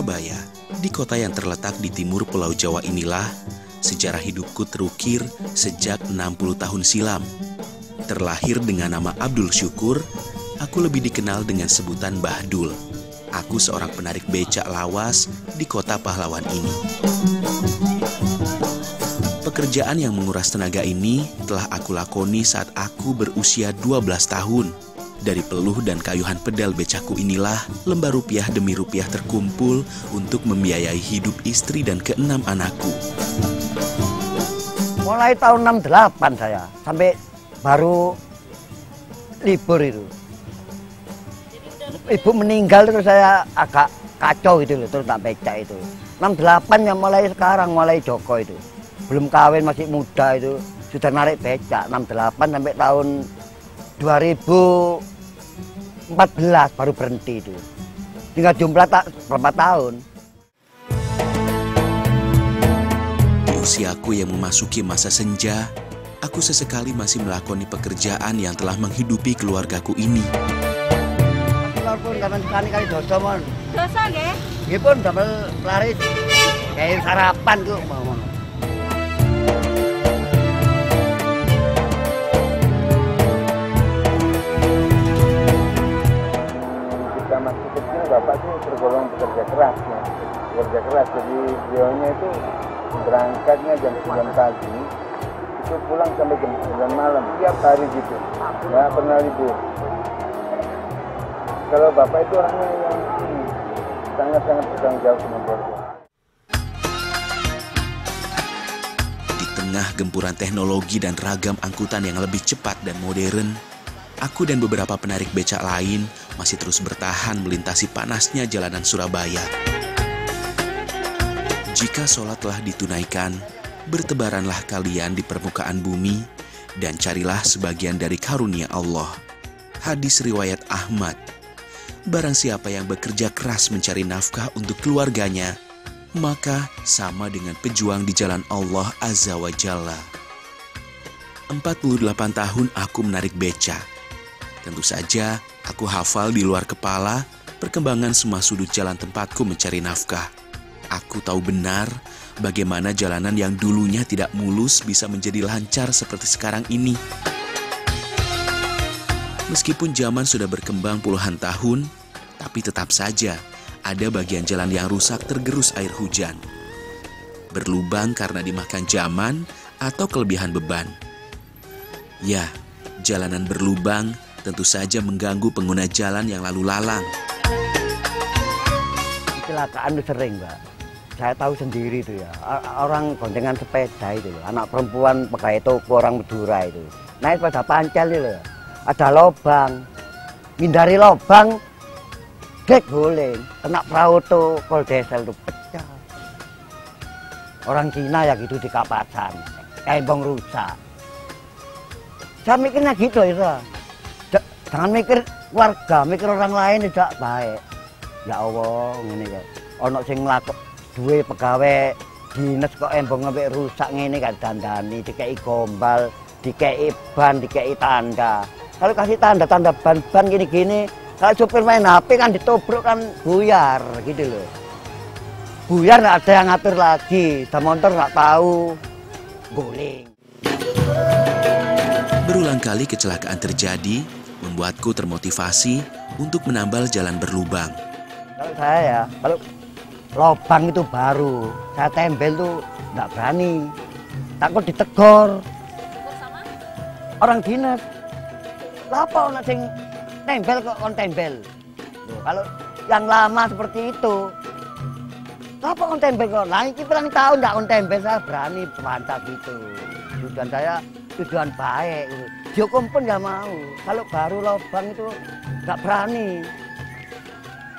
Surabaya, di kota yang terletak di timur Pulau Jawa inilah, sejarah hidupku terukir sejak 60 tahun silam. Terlahir dengan nama Abdul Syukur, aku lebih dikenal dengan sebutan Mbah Dul. Aku seorang penarik becak lawas di kota pahlawan ini. Pekerjaan yang menguras tenaga ini telah aku lakoni saat aku berusia 12 tahun. Dari peluh dan kayuhan pedal becakku inilah lembar rupiah demi rupiah terkumpul untuk membiayai hidup istri dan keenam anakku. Mulai tahun 68 saya, sampai baru libur itu. Ibu meninggal terus saya agak kacau gitu loh, terus tak becak itu. 68 yang mulai sekarang, mulai Joko itu. Belum kawin, masih muda itu, sudah narik becak. 68 sampai tahun 2014 baru berhenti itu. Tinggal jumlah tak berapa tahun. Di usiaku yang memasuki masa senja, aku sesekali masih melakoni pekerjaan yang telah menghidupi keluargaku ini. Pun kapan sekali kali dosa mon. Dosa nggih? Nggih pun damel lari kayak sarapan tuh mau. Kita masih kecil bapak tuh tergolong pekerja keras ya. Pekerja keras, jadi beliaunya itu berangkatnya jam 9 pagi, itu pulang sampai jam 9 malam, tiap hari gitu, nggak pernah libur. Kalau bapak itu orangnya yang sangat-sangat bertanggung jawab sama keluarga. Di tengah gempuran teknologi dan ragam angkutan yang lebih cepat dan modern, aku dan beberapa penarik becak lain masih terus bertahan melintasi panasnya jalanan Surabaya. Jika sholat telah ditunaikan, bertebaranlah kalian di permukaan bumi dan carilah sebagian dari karunia Allah. Hadis riwayat Ahmad. Barang siapa yang bekerja keras mencari nafkah untuk keluarganya, maka sama dengan pejuang di jalan Allah Azza wa Jalla. 48 tahun aku menarik becak. Tentu saja aku hafal di luar kepala perkembangan semua sudut jalan tempatku mencari nafkah. Aku tahu benar bagaimana jalanan yang dulunya tidak mulus bisa menjadi lancar seperti sekarang ini. Meskipun zaman sudah berkembang puluhan tahun, tapi tetap saja ada bagian jalan yang rusak tergerus air hujan. Berlubang karena dimakan zaman atau kelebihan beban. Ya, jalanan berlubang tentu saja mengganggu pengguna jalan yang lalu lalang. Kecelakaan itu sering, Mbak. Saya tahu sendiri itu ya, orang goncengan sepeda itu, anak perempuan pegawai toko orang Madura itu. Naik sepeda pancel itu, ada lubang, hindari lubang, dek guling, kena perahu tuh, kol diesel tuh pecah. Orang Cina ya gitu di kapasan, kayak bong rusak. Saya mikirnya gitu ya, jangan mikir warga, mikir orang lain tidak baik. Ya Allah, ini ya, ono sing nglakok duwe pegawai dinas kok embong sampai rusak ngene gak dandani, dikei gombal, dikei ban, dikei tanda. Kalau kasih tanda-tanda ban-ban gini-gini, kalau supir main HP kan ditobrok kan buyar gitu loh. Buyar nggak ada yang ngatur lagi, dan motor nggak tahu, guling. Berulang kali kecelakaan terjadi, membuatku termotivasi untuk menambal jalan berlubang. Kalau saya ya, kalau lubang itu baru, saya tembel tuh nggak berani, takut ditegor. Sama? Orang dinas. Lapa orang sing tembel kok on tembel. Kalau yang lama seperti itu, lapa on tembel kok. Nah ini bilang tahu nggak on tembel, saya berani bantah gitu. Tujuan saya tujuan baik. Gitu. Dihukum pun nggak mau. Kalau baru lubang itu nggak berani.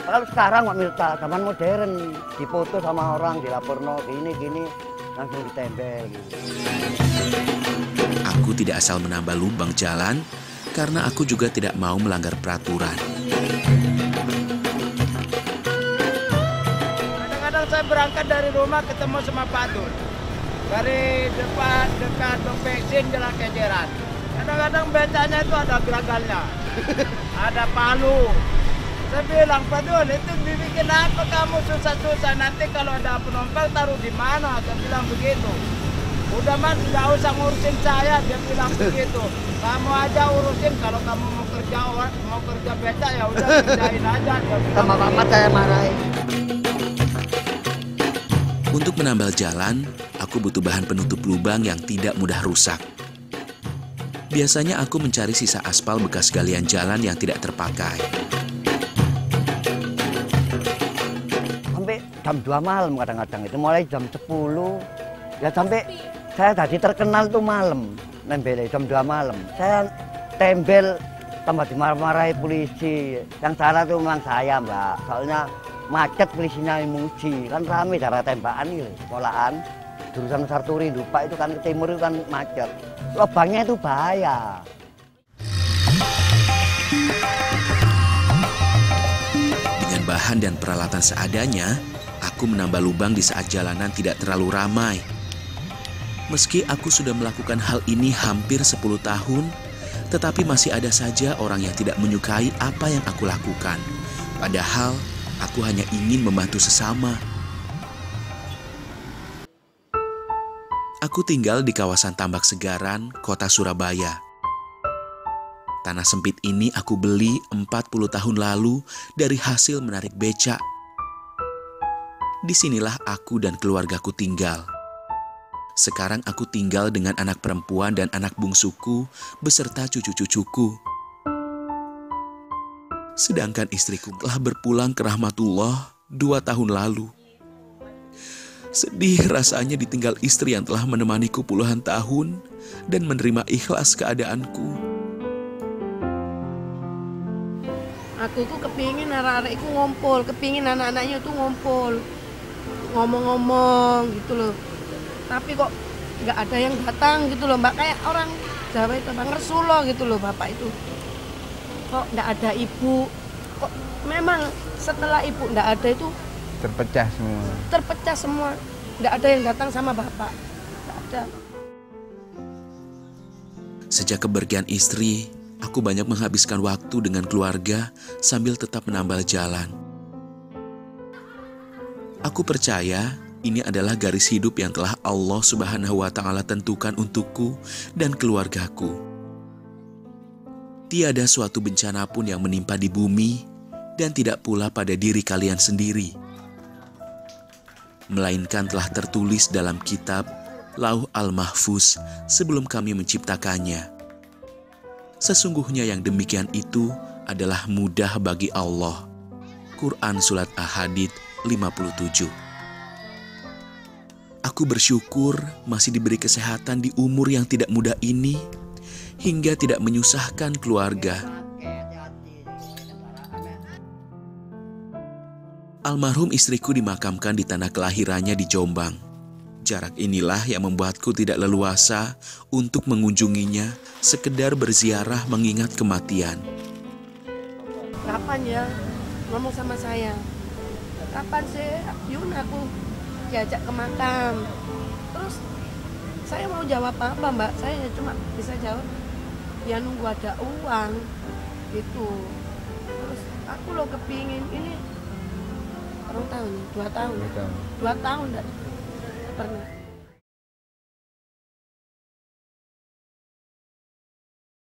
Kalau sekarang Pak Mirta, zaman modern, dipoto sama orang, dilaporno gini, langsung ditembel gitu. Aku tidak asal menambah lubang jalan, karena aku juga tidak mau melanggar peraturan. Kadang-kadang saya berangkat dari rumah ketemu sama Pak Dul. Dari depan dekat bensin Jalan Kenjeran. Kadang-kadang becaknya itu ada geragalnya, ada palu, Saya bilang, Pak Dul, itu dibikin apa kamu susah-susah, nanti kalau ada penumpang taruh di mana? Saya bilang begitu. Udah mas, nggak usah ngurusin saya, dia bilang begitu. Kamu aja urusin, kalau kamu mau kerja beca ya udah kerjain aja. Sama bapak saya marahin. Untuk menambal jalan, aku butuh bahan penutup lubang yang tidak mudah rusak. Biasanya aku mencari sisa aspal bekas galian jalan yang tidak terpakai. Sampai jam 2 malam kadang-kadang itu, mulai jam 10. Ya sampai saya tadi terkenal tuh malam, nembel jam 2 malam. Saya tembel tambah dimarah-marahi polisi. Yang salah tuh memang saya, Mbak. Soalnya macet, polisinya muji. Kan rame darah tembakan ini, sekolahan. Jurusan Sarturi Dupa itu kan ke timur itu kan macet. Lubangnya itu bahaya. Dengan bahan dan peralatan seadanya, aku menambah lubang di saat jalanan tidak terlalu ramai. Meski aku sudah melakukan hal ini hampir 10 tahun, tetapi masih ada saja orang yang tidak menyukai apa yang aku lakukan. Padahal, aku hanya ingin membantu sesama. Aku tinggal di kawasan Tambak Segaran, kota Surabaya. Tanah sempit ini aku beli 40 tahun lalu dari hasil menarik becak. Disinilah aku dan keluargaku tinggal. Sekarang aku tinggal dengan anak perempuan dan anak bungsuku beserta cucu-cucuku. Sedangkan istriku telah berpulang ke rahmatullah 2 tahun lalu. Sedih rasanya ditinggal istri yang telah menemaniku puluhan tahun dan menerima ikhlas keadaanku. Aku tuh kepingin anak-anak itu ngumpul, kepingin anak-anaknya tuh ngumpul, ngomong-ngomong gitu loh. Tapi kok nggak ada yang datang gitu loh, Mbak. Kayak orang Jawa itu Bang Resulo gitu loh, Bapak itu. Kok nggak ada ibu? Kok memang setelah ibu nggak ada itu Terpecah semua. terpecah semua. Nggak ada yang datang sama Bapak. Nggak ada. Sejak kepergian istri, aku banyak menghabiskan waktu dengan keluarga sambil tetap menambal jalan. Aku percaya ini adalah garis hidup yang telah Allah Subhanahu wa Ta'ala tentukan untukku dan keluargaku. Tiada suatu bencana pun yang menimpa di bumi dan tidak pula pada diri kalian sendiri, melainkan telah tertulis dalam kitab Lauh Al-Mahfuz sebelum kami menciptakannya. Sesungguhnya yang demikian itu adalah mudah bagi Allah. Quran Surat Al-Hadid 57. Aku bersyukur masih diberi kesehatan di umur yang tidak muda ini, hingga tidak menyusahkan keluarga. Almarhum istriku dimakamkan di tanah kelahirannya di Jombang. Jarak inilah yang membuatku tidak leluasa untuk mengunjunginya, sekedar berziarah mengingat kematian. Kapan ya ngomong sama saya? Kapan sih Yun aku diajak ke makam? Terus saya mau jawab apa, Mbak? Saya cuma bisa jawab ya nunggu ada uang gitu. Terus aku lo kepingin ini orang tahun, 2 tahun. 2 tahun enggak pernah.